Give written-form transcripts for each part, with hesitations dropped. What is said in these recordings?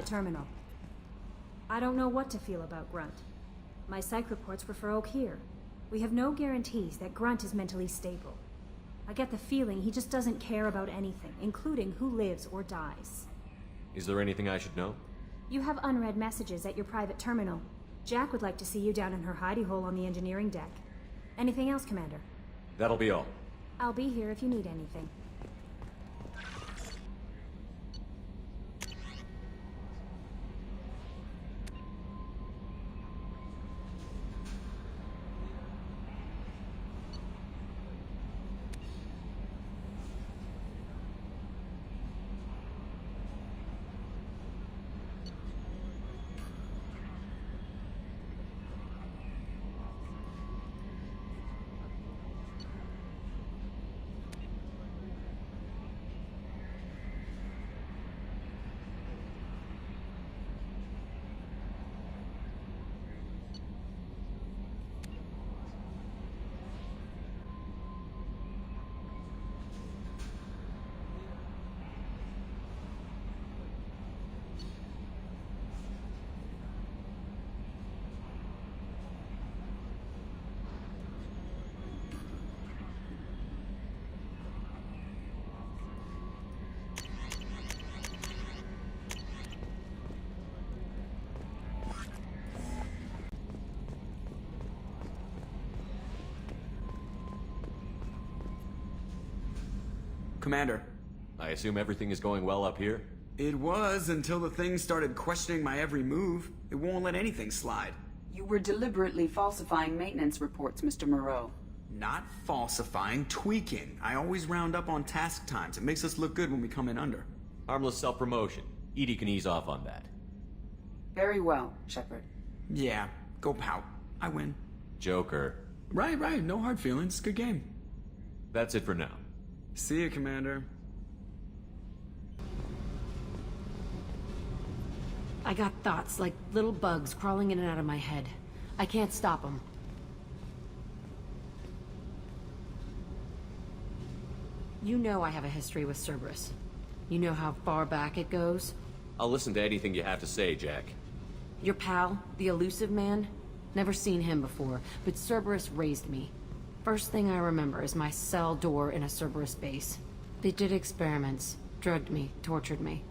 terminal. I don't know what to feel about Grunt. My psych reports refer Oak here. We have no guarantees that Grunt is mentally stable. I get the feeling he just doesn't care about anything, including who lives or dies. Is there anything I should know? You have unread messages at your private terminal. Jack would like to see you down in her hidey hole on the engineering deck. Anything else, Commander? That'll be all. I'll be here if you need anything. Commander. I assume everything is going well up here? It was until the thing started questioning my every move. It won't let anything slide. You were deliberately falsifying maintenance reports, Mr. Moreau. Not falsifying, tweaking. I always round up on task times. It makes us look good when we come in under. Harmless self-promotion. EDI can ease off on that. Very well, Shepard. Yeah, go pout. I win. Joker. Right, no hard feelings. Good game. That's it for now. See you, Commander. I got thoughts like little bugs crawling in and out of my head. I can't stop them. You know I have a history with Cerberus. You know how far back it goes? I'll listen to anything you have to say, Jack. Your pal, the elusive man? Never seen him before, but Cerberus raised me. First thing I remember is my cell door in a Cerberus base. They did experiments, drugged me, tortured me.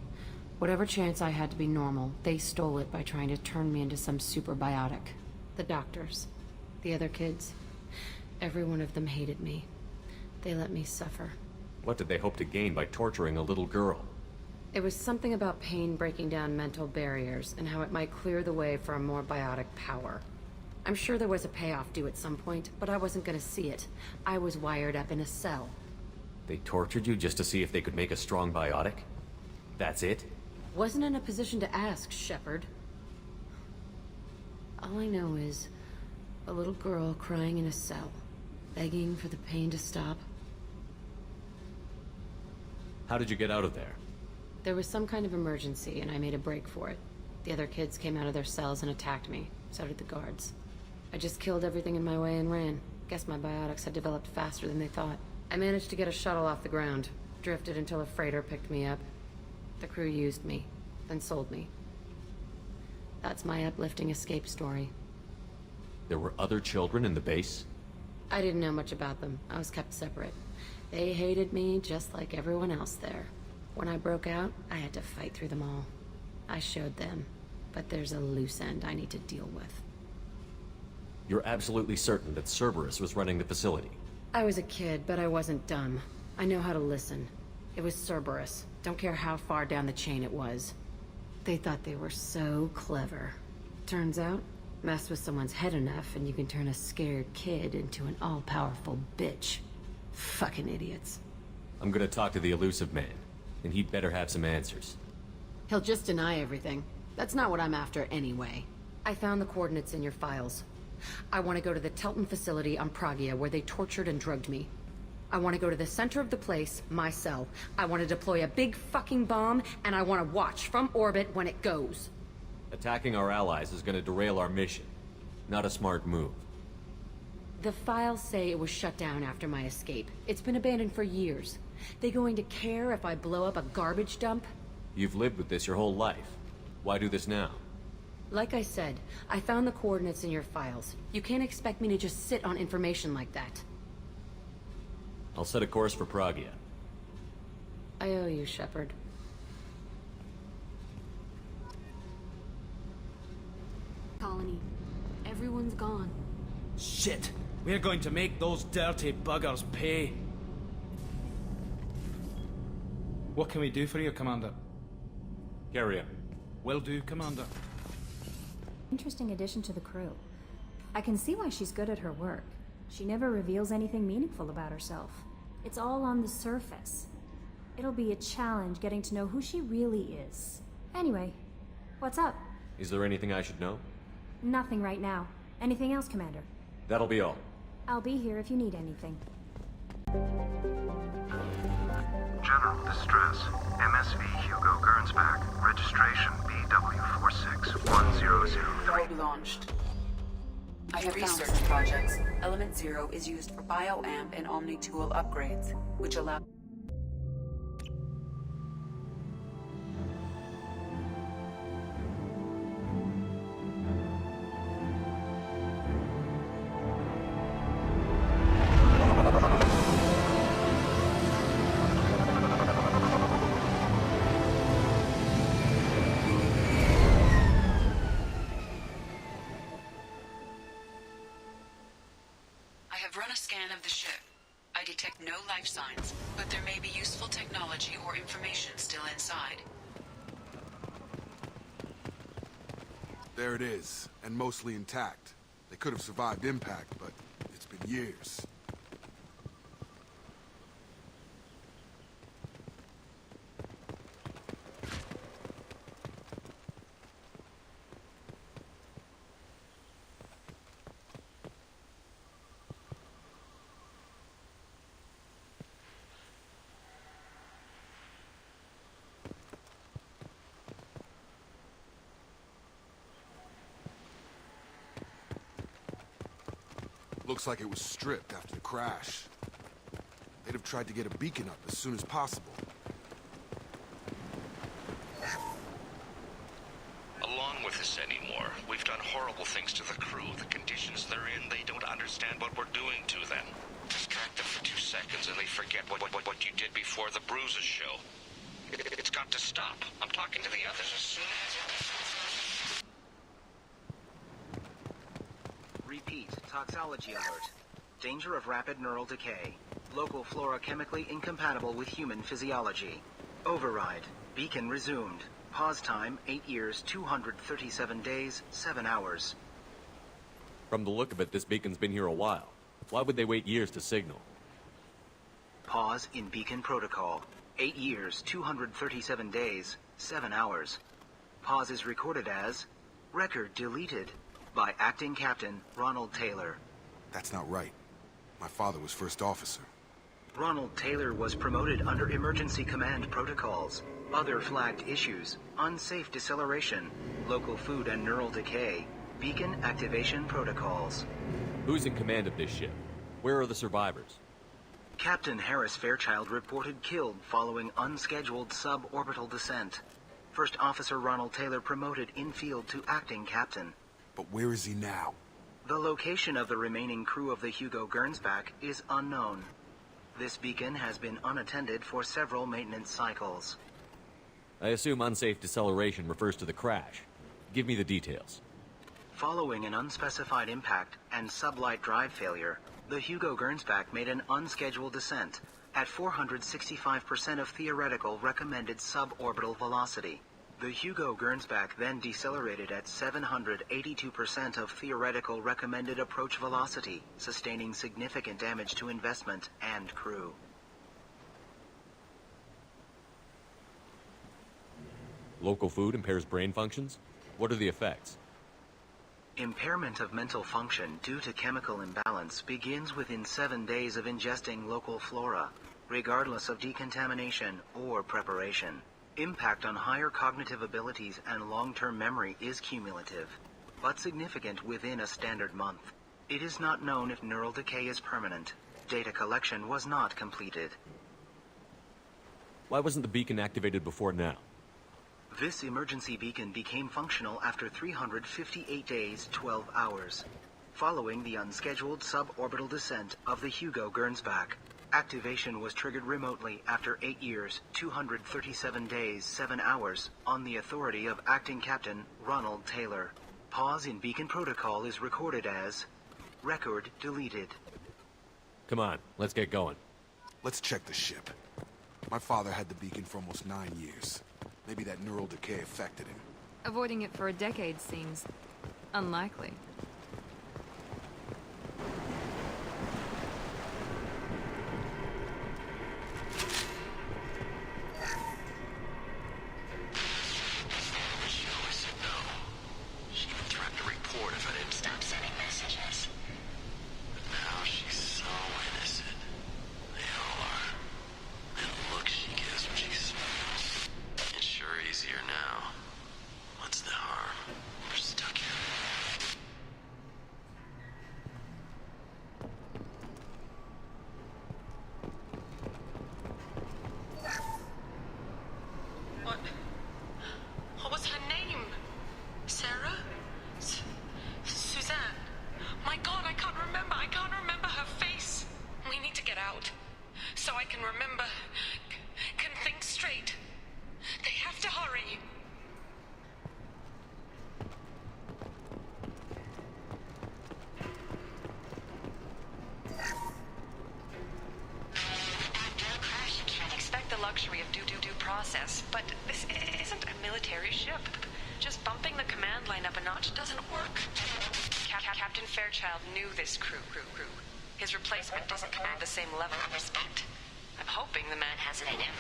Whatever chance I had to be normal, they stole it by trying to turn me into some super biotic. The doctors, the other kids, every one of them hated me. They let me suffer. What did they hope to gain by torturing a little girl? It was something about pain breaking down mental barriers and how it might clear the way for a more biotic power. I'm sure there was a payoff due at some point, but I wasn't gonna see it. I was wired up in a cell. They tortured you just to see if they could make a strong biotic? That's it? Wasn't in a position to ask, Shepard. All I know is a little girl crying in a cell, begging for the pain to stop. How did you get out of there? There was some kind of emergency, and I made a break for it. The other kids came out of their cells and attacked me. So did the guards. I just killed everything in my way and ran. Guess my biotics had developed faster than they thought. I managed to get a shuttle off the ground. Drifted until a freighter picked me up. The crew used me, then sold me. That's my uplifting escape story. There were other children in the base? I didn't know much about them. I was kept separate. They hated me just like everyone else there. When I broke out, I had to fight through them all. I showed them, but there's a loose end I need to deal with. You're absolutely certain that Cerberus was running the facility? I was a kid, but I wasn't dumb. I know how to listen. It was Cerberus. Don't care how far down the chain it was. They thought they were so clever. Turns out, mess with someone's head enough and you can turn a scared kid into an all-powerful bitch. Fucking idiots. I'm gonna talk to the elusive man, and he'd better have some answers. He'll just deny everything. That's not what I'm after anyway. I found the coordinates in your files. I want to go to the Telton facility on Pragia where they tortured and drugged me. I want to go to the center of the place, my cell. I want to deploy a big fucking bomb, and I want to watch from orbit when it goes. Attacking our allies is gonna derail our mission. Not a smart move. The files say it was shut down after my escape. It's been abandoned for years. They going to care if I blow up a garbage dump? You've lived with this your whole life. Why do this now? Like I said, I found the coordinates in your files. You can't expect me to just sit on information like that. I'll set a course for Pragia. I owe you, Shepard. Colony. Everyone's gone. Shit! We're going to make those dirty buggers pay. What can we do for you, Commander? Carry on. Will do, Commander. Interesting addition to the crew. I can see why she's good at her work. She never reveals anything meaningful about herself. It's all on the surface. It'll be a challenge getting to know who she really is. Anyway, what's up? Is there anything I should know? Nothing right now. Anything else, Commander? That'll be all. I'll be here if you need anything. General distress. MSV Hugo Gernsback. Registration BW46100. Probe launched. I have research projects. Element Zero is used for BioAmp and Omni-Tool upgrades, which allow... I have run a scan of the ship. I detect no life signs, but there may be useful technology or information still inside. There it is, and mostly intact. They could have survived impact, but it's been years. Looks like it was stripped after the crash. They'd have tried to get a beacon up as soon as possible. Along with this anymore. We've done horrible things to the crew. The conditions they're in, they don't understand what we're doing to them. Distract them for 2 seconds and they forget what you did before the bruises show. It's got to stop. I'm talking to the others as soon as... Repeat. Toxology alert. Danger of rapid neural decay. Local flora chemically incompatible with human physiology. Override. Beacon resumed. Pause time 8 years, 237 days, 7 hours. From the look of it, this beacon's been here a while. Why would they wait years to signal? Pause in beacon protocol. 8 years, 237 days, 7 hours. Pause is recorded as record deleted by Acting Captain Ronald Taylor. That's not right. My father was first officer. Ronald Taylor was promoted under emergency command protocols. Other flagged issues: unsafe deceleration, local food and neural decay, beacon activation protocols. Who's in command of this ship? Where are the survivors? Captain Harris Fairchild reported killed following unscheduled suborbital descent. First Officer Ronald Taylor promoted in-field to acting captain. But where is he now? The location of the remaining crew of the Hugo Gernsback is unknown. This beacon has been unattended for several maintenance cycles. I assume unsafe deceleration refers to the crash. Give me the details. Following an unspecified impact and sublight drive failure, the Hugo Gernsback made an unscheduled descent at 465% of theoretical recommended suborbital velocity. The Hugo Gernsback then decelerated at 782% of theoretical recommended approach velocity, sustaining significant damage to investment and crew. Local food impairs brain functions? What are the effects? Impairment of mental function due to chemical imbalance begins within 7 days of ingesting local flora, regardless of decontamination or preparation. Impact on higher cognitive abilities and long-term memory is cumulative, but significant within a standard month. It is not known if neural decay is permanent. Data collection was not completed. Why wasn't the beacon activated before now? This emergency beacon became functional after 358 days, 12 hours, following the unscheduled suborbital descent of the Hugo Gernsback. Activation was triggered remotely after 8 years, 237 days, 7 hours, on the authority of Acting Captain Ronald Taylor. Pause in beacon protocol is recorded as record deleted. Come on, let's get going. Let's check the ship. My father had the beacon for almost 9 years. Maybe that neural decay affected him. Avoiding it for a decade seems unlikely. What was her name? Sarah? Suzanne? My God, I can't remember. I can't remember her face. We need to get out. So I can remember. Can think straight. They have to hurry. The luxury of due process, but this isn't a military ship. Just bumping the command line up a notch doesn't work. Captain Fairchild knew this crew. His replacement doesn't command the same level of respect. I'm hoping the man has it in him.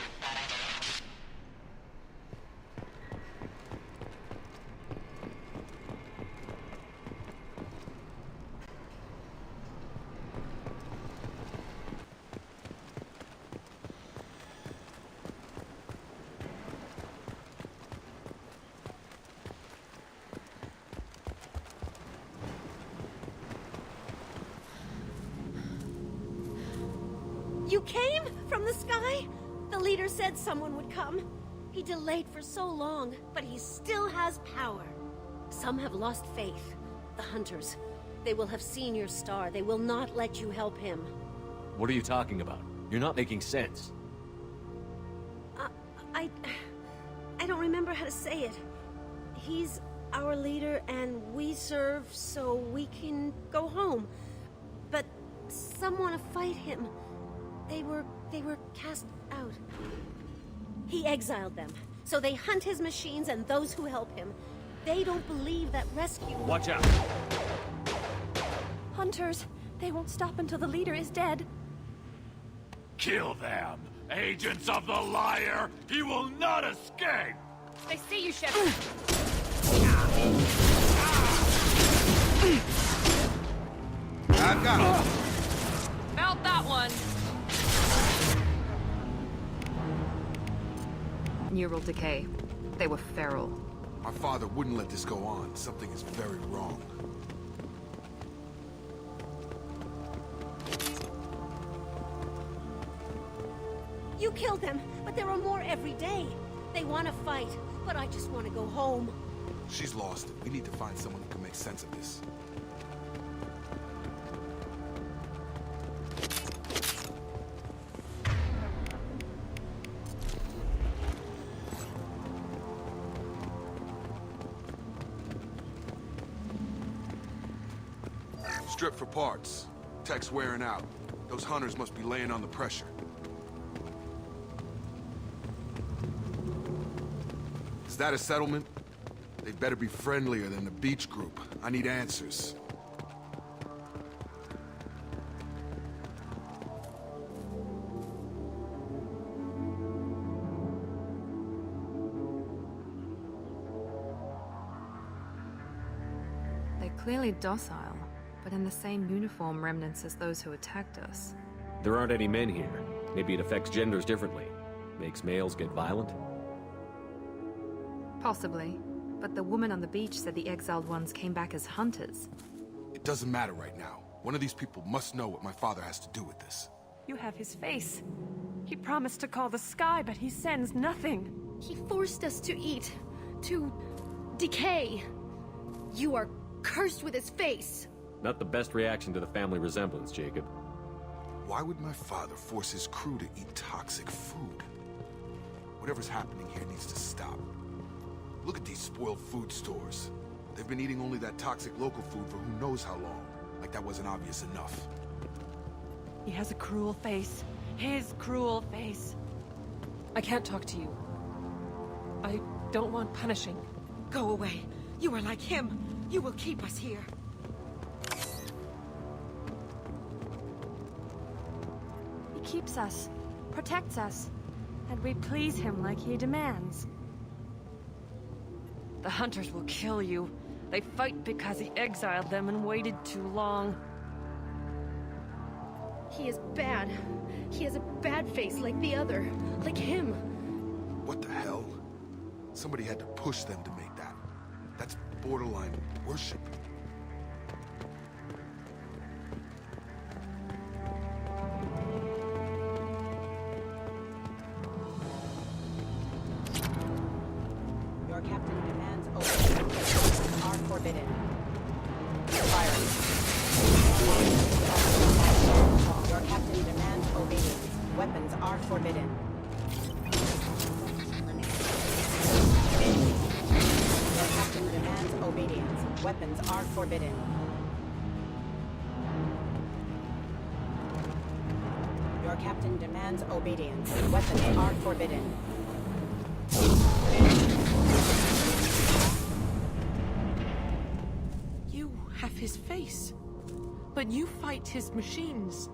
You came? From the sky? The leader said someone would come. He delayed for so long, but he still has power. Some have lost faith. The Hunters. They will have seen your star. They will not let you help him. What are you talking about? You're not making sense. I don't remember how to say it. He's our leader and we serve so we can go home. But some want to fight him. They were cast out. He exiled them, so they hunt his machines and those who help him. They don't believe that rescue... Watch out! Hunters, they won't stop until the leader is dead. Kill them! Agents of the liar! He will not escape! They see you, Shepard. I've got him! Felt that one. Neural decay. They were feral. My father wouldn't let this go on. Something is very wrong. You killed them, but there are more every day. They want to fight, but I just want to go home. She's lost. We need to find someone who can make sense of this. Strip for parts. Tech's wearing out. Those hunters must be laying on the pressure. Is that a settlement? They better be friendlier than the beach group. I need answers. They're clearly docile, but in the same uniform remnants as those who attacked us. There aren't any men here. Maybe it affects genders differently. Makes males get violent? Possibly. But the woman on the beach said the exiled ones came back as hunters. It doesn't matter right now. One of these people must know what my father has to do with this. You have his face. He promised to call the sky, but he sends nothing. He forced us to eat. to decay. You are cursed with his face. Not the best reaction to the family resemblance, Jacob. Why would my father force his crew to eat toxic food? Whatever's happening here needs to stop. Look at these spoiled food stores. They've been eating only that toxic local food for who knows how long. Like that wasn't obvious enough. He has a cruel face. His cruel face. I can't talk to you. I don't want punishing. Go away. You are like him. You will keep us here. He keeps us, protects us, and we please him like he demands. The hunters will kill you. They fight because he exiled them and waited too long. He is bad. He has a bad face like the other. Like him. What the hell? Somebody had to push them to make that. That's borderline worship. Your captain demands open. Are forbidden. Fire. Your captain demands obedience. Weapons are forbidden. Your captain demands obedience. Weapons are forbidden. Your captain demands obedience. Weapons are forbidden. You have his face. But you fight his machines.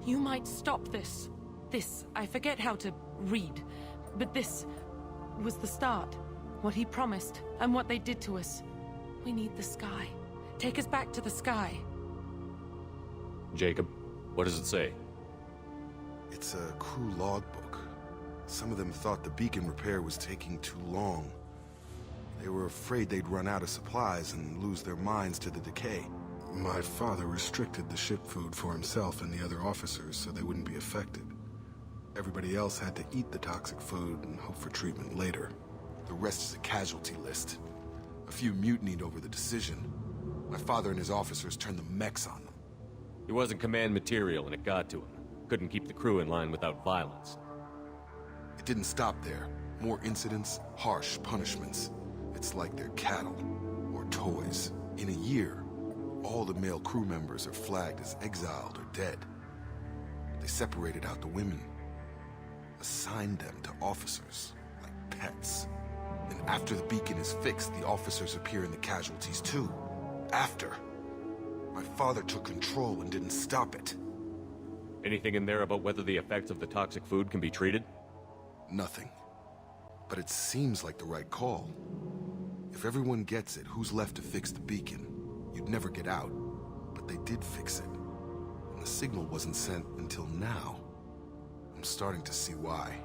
You might stop this. This, I forget how to read. But this was the start. What he promised, and what they did to us. We need the sky. Take us back to the sky. Jacob, what does it say? It's a crew logbook. Some of them thought the beacon repair was taking too long. They were afraid they'd run out of supplies and lose their minds to the decay. My father restricted the ship food for himself and the other officers so they wouldn't be affected. Everybody else had to eat the toxic food and hope for treatment later. The rest is a casualty list. A few mutinied over the decision. My father and his officers turned the mechs on them. He wasn't command material and it got to him. Couldn't keep the crew in line without violence. It didn't stop there. More incidents, harsh punishments. It's like they're cattle or toys. In a year, all the male crew members are flagged as exiled or dead. They separated out the women, assigned them to officers, like pets. And after the beacon is fixed, the officers appear in the casualties too. After. My father took control and didn't stop it. Anything in there about whether the effects of the toxic food can be treated? Nothing. But it seems like the right call. If everyone gets it, who's left to fix the beacon? You'd never get out. But they did fix it. And the signal wasn't sent until now. I'm starting to see why.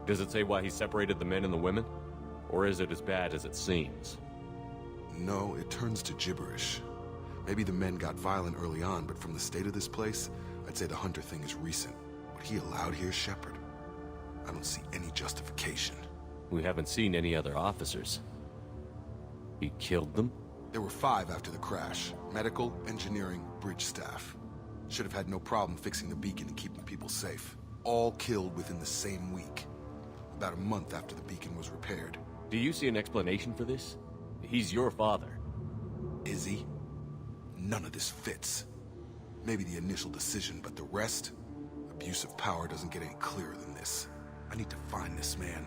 Does it say why he separated the men and the women? Or is it as bad as it seems? No, it turns to gibberish. Maybe the men got violent early on, but from the state of this place, I'd say the Hunter thing is recent. What he allowed here, Shepard, I don't see any justification. We haven't seen any other officers. He killed them? There were 5 after the crash. Medical, engineering, bridge staff. Should have had no problem fixing the beacon and keeping people safe. All killed within the same week. About a month after the beacon was repaired. Do you see an explanation for this? He's your father. Is he? None of this fits. Maybe the initial decision, but the rest? Abuse of power doesn't get any clearer than this. I need to find this man.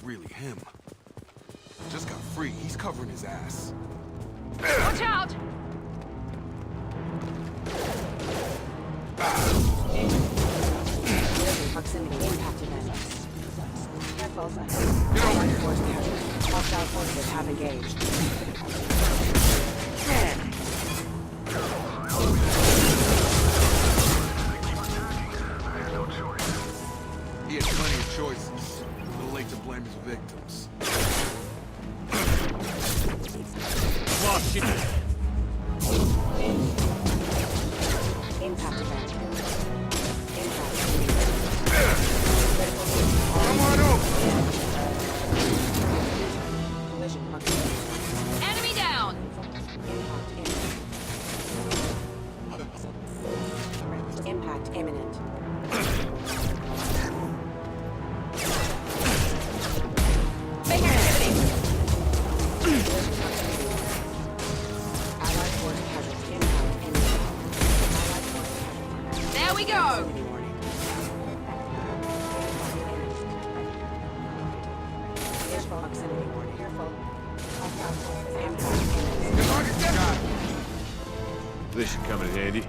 Really him. Just got free. He's covering his ass. Watch out! Proximity impacted them. Hostiles ahead. Allied force casualty. Hostile forces have engaged. He had plenty of choices. A little late to blame his victims. Watch it! Impact event. Impact. Come on over! Collision proximity. Enemy down! Impact imminent. Make activity! Allied force casualty. Impact imminent. Allied force casualty. There we go! Visual proximity warning. Careful. Hostile forces. Impact imminent. This should come in handy.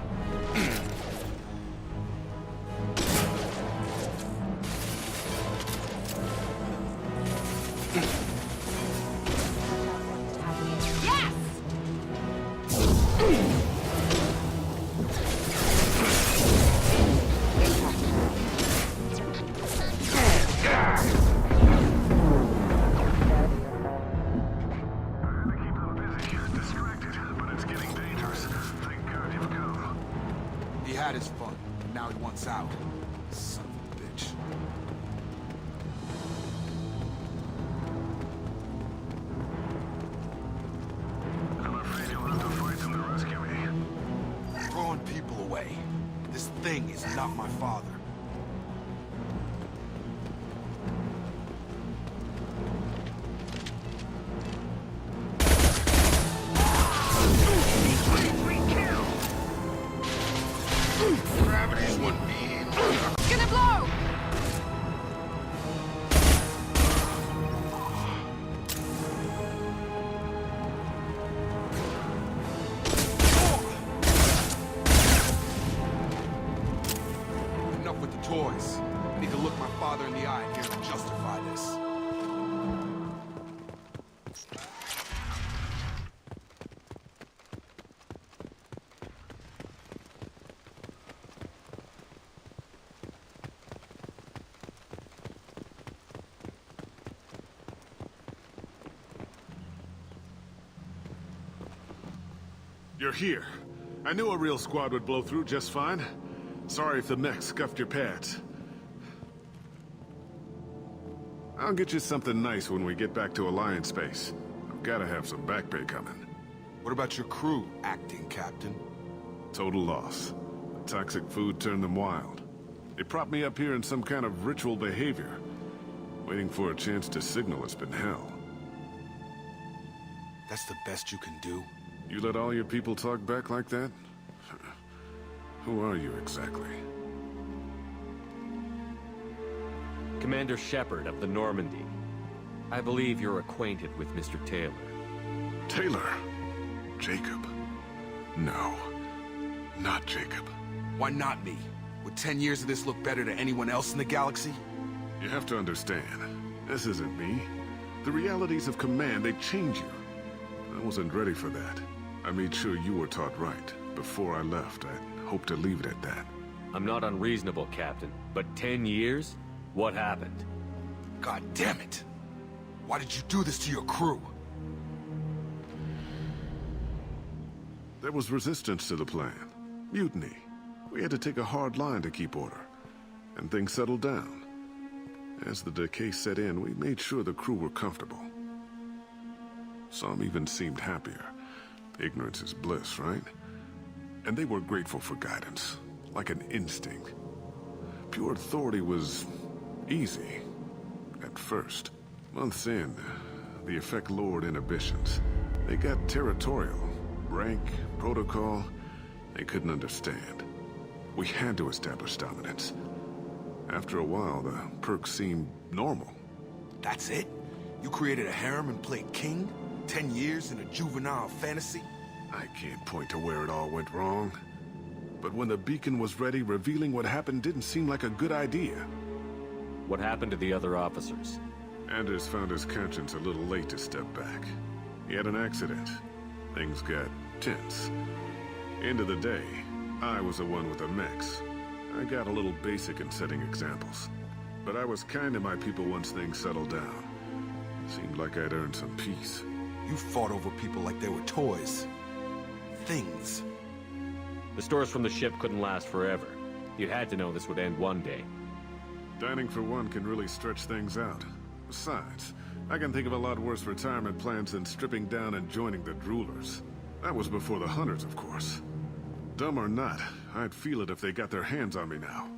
He had his fun. Now he wants out. Son of a bitch. I'm afraid you'll have to fight them to rescue me. Throwing people away. This thing is not my father. Gravity's one beam. Gonna blow! Enough with the toys. I need to look my father in the eye here to justify this. You're here. I knew a real squad would blow through just fine. Sorry if the mech scuffed your pads. I'll get you something nice when we get back to Alliance space. I've gotta have some back pay coming. What about your crew, acting captain? Total loss. The toxic food turned them wild. They propped me up here in some kind of ritual behavior. Waiting for a chance to signal has been hell. That's the best you can do? You let all your people talk back like that? Who are you exactly? Commander Shepard of the Normandy. I believe you're acquainted with Mr. Taylor. Taylor? Jacob? No. Not Jacob. Why not me? Would 10 years of this look better to anyone else in the galaxy? You have to understand, this isn't me. The realities of command, they change you. I wasn't ready for that. I made sure you were taught right. Before I left, I hoped to leave it at that. I'm not unreasonable, Captain, but 10 years? What happened? God damn it! Why did you do this to your crew? There was resistance to the plan. Mutiny. We had to take a hard line to keep order. And things settled down. As the decay set in, we made sure the crew were comfortable. Some even seemed happier. Ignorance is bliss, right? And they were grateful for guidance, like an instinct. Pure authority was easy, at first. Months in, the effect lowered inhibitions. They got territorial. Rank, protocol, they couldn't understand. We had to establish dominance. After a while, the perks seemed normal. That's it? You created a harem and played king? 10 years in a juvenile fantasy? I can't point to where it all went wrong. But when the beacon was ready, revealing what happened didn't seem like a good idea. What happened to the other officers? Anders found his conscience a little late to step back. He had an accident. Things got tense. End of the day, I was the one with the mechs. I got a little basic in setting examples. But I was kind to my people once things settled down. Seemed like I'd earned some peace. You fought over people like they were toys. Things. The stores from the ship couldn't last forever. You had to know this would end one day. Dining for one can really stretch things out. Besides, I can think of a lot worse retirement plans than stripping down and joining the Droolers. That was before the Hunters, of course. Dumb or not, I'd feel it if they got their hands on me now.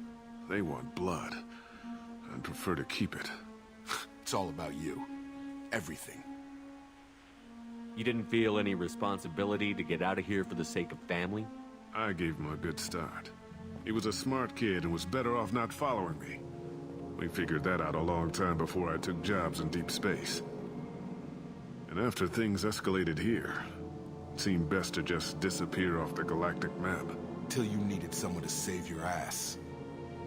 They want blood. I'd prefer to keep it. It's all about you. Everything. You didn't feel any responsibility to get out of here for the sake of family? I gave him a good start. He was a smart kid and was better off not following me. We figured that out a long time before I took jobs in deep space. And after things escalated here, it seemed best to just disappear off the galactic map. Till you needed someone to save your ass.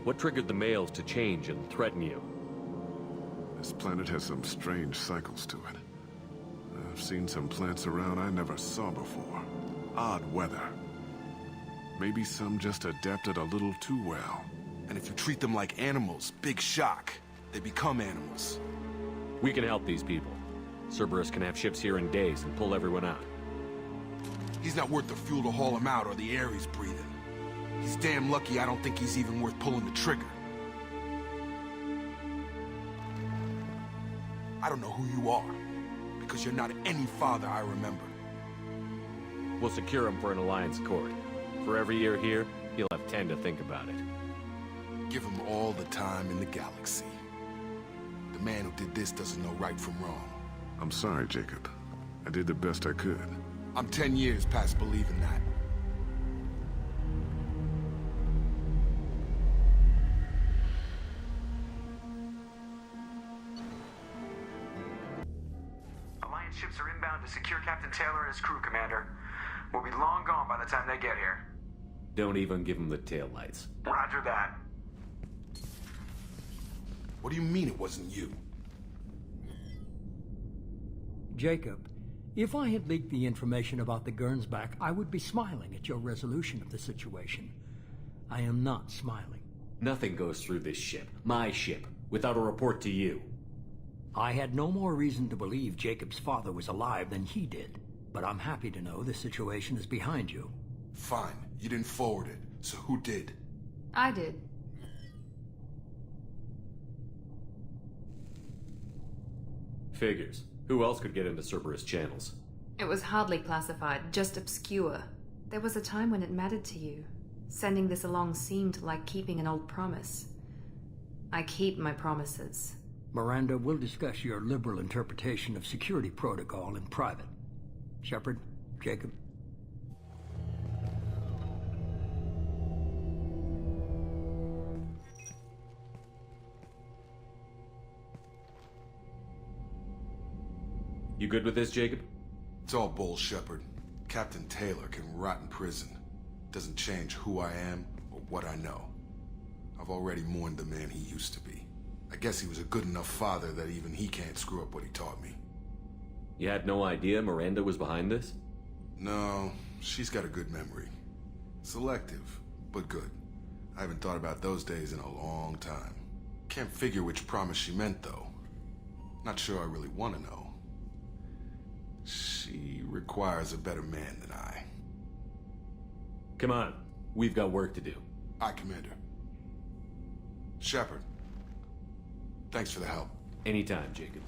What triggered the males to change and threaten you? This planet has some strange cycles to it. I've seen some plants around I never saw before. Odd weather. Maybe some just adapted a little too well. And if you treat them like animals, big shock. They become animals. We can help these people. Cerberus can have ships here in days and pull everyone out. He's not worth the fuel to haul him out or the air he's breathing. He's damn lucky I don't think he's even worth pulling the trigger. I don't know who you are, because you're not any father I remember. We'll secure him for an Alliance court. For every year here, he'll have 10 to think about it. Give him all the time in the galaxy. The man who did this doesn't know right from wrong. I'm sorry, Jacob. I did the best I could. I'm 10 years past believing that. Alliance ships are inbound to secure Captain Taylor and his crew, Commander. We'll be long gone by the time they get here. Don't even give him the taillights. Roger that. What do you mean it wasn't you? Jacob, if I had leaked the information about the Gernsback, I would be smiling at your resolution of the situation. I am not smiling. Nothing goes through this ship, my ship, without a report to you. I had no more reason to believe Jacob's father was alive than he did, but I'm happy to know the situation is behind you. Fine. You didn't forward it, so who did? I did. Figures. Who else could get into Cerberus channels? It was hardly classified, just obscure. There was a time when it mattered to you. Sending this along seemed like keeping an old promise. I keep my promises. Miranda, we'll discuss your liberal interpretation of security protocol in private. Shepard, Jacob. You good with this, Jacob? It's all bull, Shepard. Captain Taylor can rot in prison. Doesn't change who I am or what I know. I've already mourned the man he used to be. I guess he was a good enough father that even he can't screw up what he taught me. You had no idea Miranda was behind this? No, she's got a good memory. Selective, but good. I haven't thought about those days in a long time. Can't figure which promise she meant, though. Not sure I really want to know. She requires a better man than I. Come on. We've got work to do. Aye, Commander. Shepard. Thanks for the help. Anytime, Jacob.